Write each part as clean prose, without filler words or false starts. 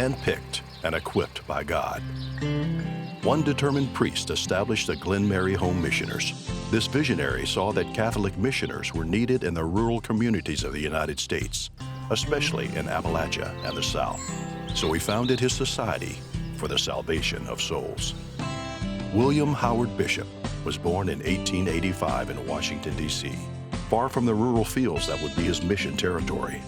handpicked and equipped by God. One determined priest established the Glenmary Home Missioners. This visionary saw that Catholic missioners were needed in the rural communities of the United States, especially in Appalachia and the South. So he founded his society for the salvation of souls. William Howard Bishop was born in 1885 in Washington, D.C., far from the rural fields that would be his mission territory.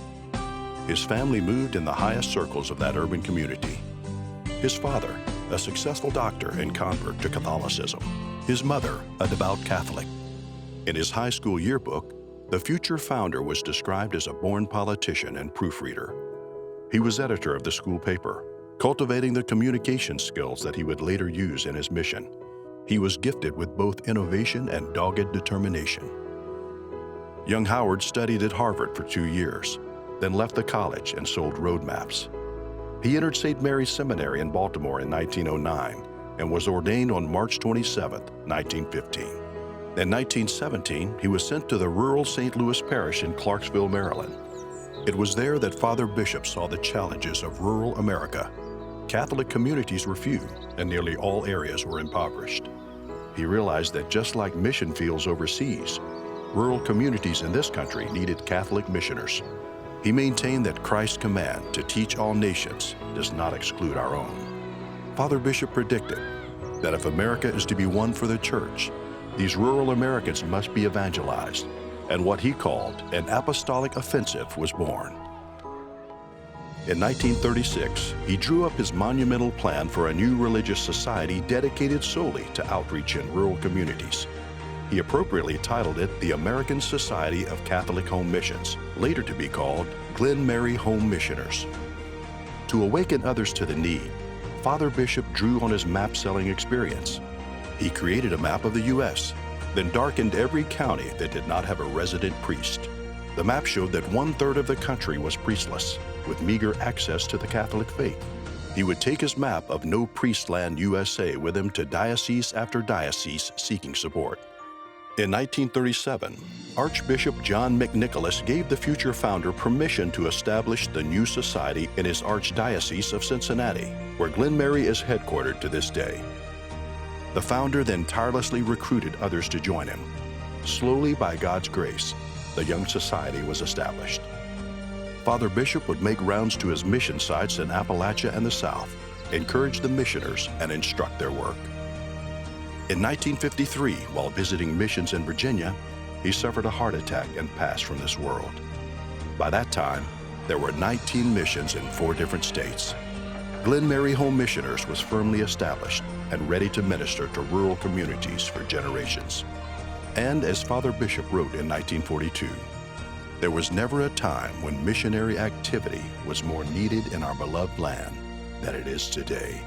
His family moved in the highest circles of that urban community. His father, a successful doctor and convert to Catholicism. His mother, a devout Catholic. In his high school yearbook, the future founder was described as a born politician and proofreader. He was editor of the school paper, cultivating the communication skills that he would later use in his mission. He was gifted with both innovation and dogged determination. Young Howard studied at Harvard for 2 years, then left the college and sold road maps. He entered St. Mary's Seminary in Baltimore in 1909 and was ordained on March 27, 1915. In 1917, he was sent to the rural St. Louis Parish in Clarksville, Maryland. It was there that Father Bishop saw the challenges of rural America. Catholic communities were few, and nearly all areas were impoverished. He realized that just like mission fields overseas, rural communities in this country needed Catholic missioners. He maintained that Christ's command to teach all nations does not exclude our own. Father Bishop predicted that if America is to be won for the church, these rural Americans must be evangelized, and what he called an apostolic offensive was born. In 1936, he drew up his monumental plan for a new religious society dedicated solely to outreach in rural communities. He appropriately titled it the American Society of Catholic Home Missions, later to be called Glenmary Home Missioners. To awaken others to the need, Father Bishop drew on his map-selling experience. He created a map of the U.S., then darkened every county that did not have a resident priest. The map showed that 1/3 of the country was priestless, with meager access to the Catholic faith. He would take his map of No Priest Land USA with him to diocese after diocese seeking support. In 1937, Archbishop John McNicholas gave the future founder permission to establish the new society in his Archdiocese of Cincinnati, where Glenmary is headquartered to this day. The founder then tirelessly recruited others to join him. Slowly, by God's grace, the young society was established. Father Bishop would make rounds to his mission sites in Appalachia and the South, encourage the missioners, and instruct their work. In 1953, while visiting missions in Virginia, he suffered a heart attack and passed from this world. By that time, there were 19 missions in 4 different states. Glenmary Home Missioners was firmly established and ready to minister to rural communities for generations. And as Father Bishop wrote in 1942, there was never a time when missionary activity was more needed in our beloved land than it is today.